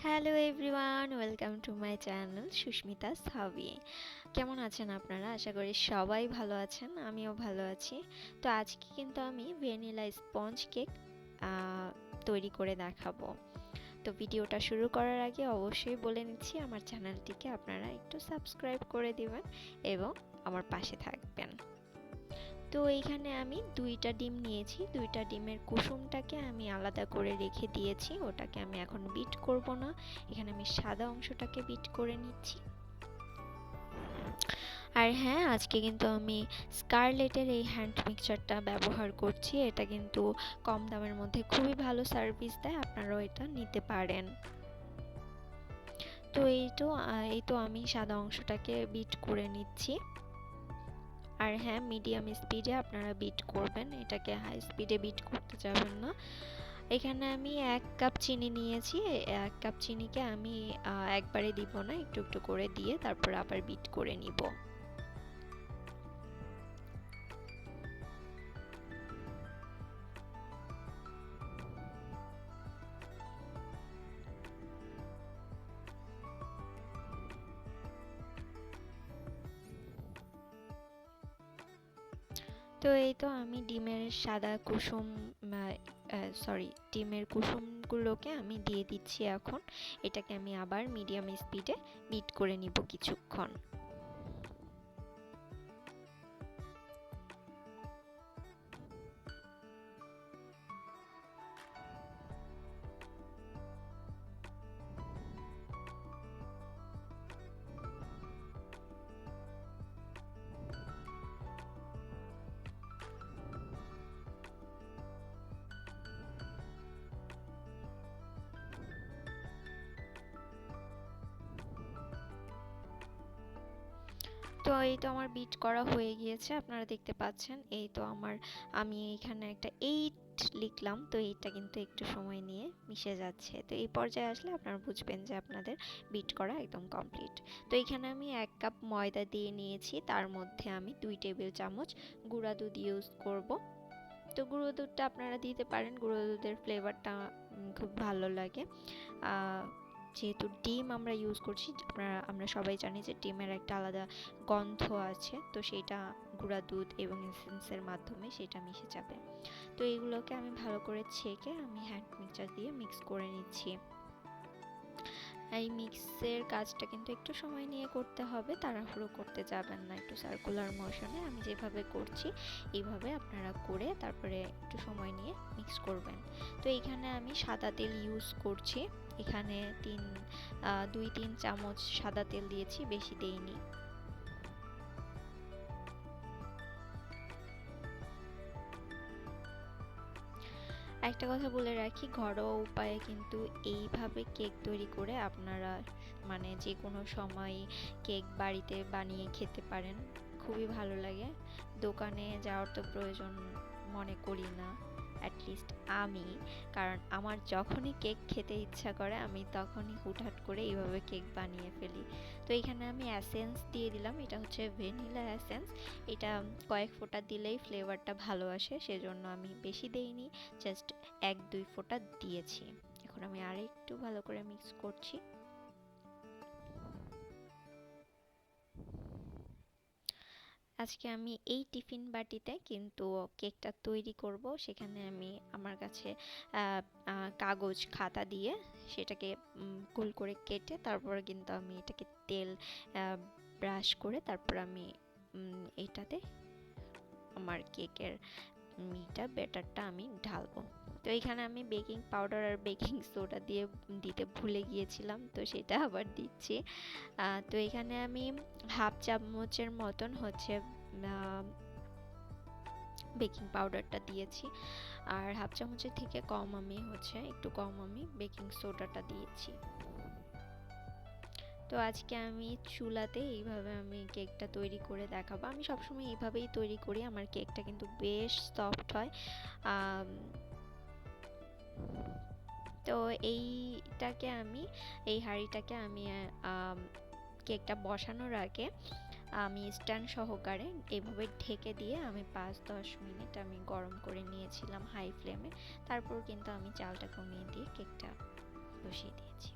Hello everyone, welcome to my channel Susmita's hobby. কেমন আছেন আপনারা? আশা করি সবাই ভালো আছেন, আমিও ভালো আছি। তো আজকে কিন্তু আমি ভ্যানিলা স্পঞ্জ কেক তৈরি করে দেখাবো। তো ভিডিওটা শুরু করার আগে অবশ্যই বলে নিচ্ছি আমার চ্যানেলটিকে আপনারা একটু সাবস্ক্রাইব করে দিবেন এবং আমার পাশে থাকবেন। তো এইখানে আমি 2টা ডিম নিয়েছি। 2টা ডিমের কুসুমটাকে আমি আলাদা করে রেখে দিয়েছি, ওটাকে আমি এখন বিট করব না। এখানে আমি সাদা অংশটাকে বিট করে নিচ্ছি। আর হ্যাঁ, আজকে কিন্তু আমি স্কারলেটের এই হ্যান্ড মিক্সচারটা ব্যবহার করছি। এটা কিন্তু কম দামের মধ্যে খুবই ভালো সার্ভিস দেয়, আপনারাও এটা নিতে পারেন। তো এই তো আমি সাদা অংশটাকে বিট করে নিচ্ছি। আর হ্যাঁ, মিডিয়াম স্পিডে আপনারা বিট করবেন, এটাকে হাই স্পিডে বিট করতে যাবেন না। এখানে আমি 1 কাপ চিনি নিয়েছি। 1 কাপ চিনিকে আমি একবারে দিব না, একটু একটু করে দিয়ে তারপর আবার বিট করে নিব। তো এই তো আমি ডিমের কুসুমগুলোকে আমি দিয়ে দিচ্ছি এখন। এটাকে আমি আবার মিডিয়াম স্পিডে বিট করে নিব কিছুক্ষণ। তো এই তো আমার বিট করা হয়ে গিয়েছে, আপনারা দেখতে পাচ্ছেন। আমি এখানে একটা 8 লিখলাম, তো এইটা কিন্তু একটু সময় নিয়ে মিশে যাচ্ছে। তো এই পর্যায়ে আসলে আপনারা বুঝবেন যে আপনাদের বিট করা একদম কমপ্লিট। তো এখানে আমি 1 কাপ ময়দা দিয়ে নিয়েছি, তার মধ্যে আমি 2 টেবিল চামচ গুঁড়া দুধ ইউজ করব। তো গুঁড়ো দুধটা আপনারা দিতে পারেন, গুঁড়ো দুধের ফ্লেভারটা খুব ভালো লাগে। যেহেতু ডিম আমরা ইউজ করছি, আমরা সবাই জানি যে ডিমের একটা আলাদা গন্ধ আছে, তো সেটা গুঁড়া দুধ এবং এসেন্সের মাধ্যমে সেটা মিশে যাবে। তো এইগুলোকে আমি ভালো করে ছেঁকে আমি হ্যান্ড মিক্সচার দিয়ে মিক্স করে নিচ্ছি। এই মিক্সের কাজটা কিন্তু একটু সময় নিয়ে করতে হবে, তাড়াহুড়ো করতে যাবেন না, একটু সার্কুলার মোশনে আমি যেভাবে করছি এইভাবে আপনারা করে তারপরে একটু সময় নিয়ে মিক্স করবেন। তো এখানে আমি সাদা তেল ইউজ করছি। এখানে 2-3 চামচ সাদা তেল দিয়েছি, বেশি দেইনি। একটা কথা বলে রাখি, ঘরোয়া উপায়ে কিন্তু এইভাবে কেক তৈরি করে আপনারা মানে যে কোনো সময় কেক বাড়িতে বানিয়ে খেতে পারেন, খুবই ভালো লাগে। দোকানে যাওয়ার তো প্রয়োজন মনে করি না, অ্যাটলিস্ট আমি। কারণ আমার যখনই কেক খেতে ইচ্ছা করে আমি তখনই হুটহাট করে এইভাবে কেক বানিয়ে ফেলি। তো এখানে আমি অ্যাসেন্স দিয়ে দিলাম, এটা হচ্ছে ভ্যানিলা অ্যাসেন্স। এটা কয়েক ফোঁটা দিলেই ফ্লেভারটা ভালো আসে, সেজন্য আমি বেশি দেইনি, জাস্ট 1-2 ফোঁটা দিয়েছি। এখন আমি আরেকটু ভালো করে মিক্স করছি। আজকে আমি এই টিফিন বাটিতে কিন্তু কেকটা তৈরি করব। সেখানে আমি আমার কাছে কাগজ খাতা দিয়ে সেটাকে গোল করে কেটে তারপর কিন্তু আমি এটাকে তেল ব্রাশ করে তারপর আমি এটাতে আমার কেকের ব্যাটারটা আমি ঢালবো। তো এখানে আমি বেকিং পাউডার আর বেকিং সোডা দিয়ে দিতে ভুলে গিয়েছিলাম, তো সেটা আবার দিচ্ছি। তো এখানে আমি হাফ চামচের মতন হচ্ছে বেকিং পাউডারটা দিয়েছি, আর হাফ চামচের থেকে একটু কম আমি বেকিং সোডাটা দিয়েছি। তো আজকে আমি চুলাতে এইভাবে আমি কেকটা তৈরি করে দেখাবো। আমি সবসময় এইভাবেই তৈরি করি, আমার কেকটা কিন্তু বেশ সফট হয়। তো এই হাঁড়িটাকে আমি কেকটা বসানোর আগে আমি স্ট্যান্ড সহকারে এভাবে ঢেকে দিয়ে আমি 5-10 মিনিট আমি গরম করে নিয়েছিলাম হাই ফ্লেমে। তারপর কিন্তু আমি চালটা কমিয়ে দিয়ে কেকটা বসিয়ে দিয়েছি।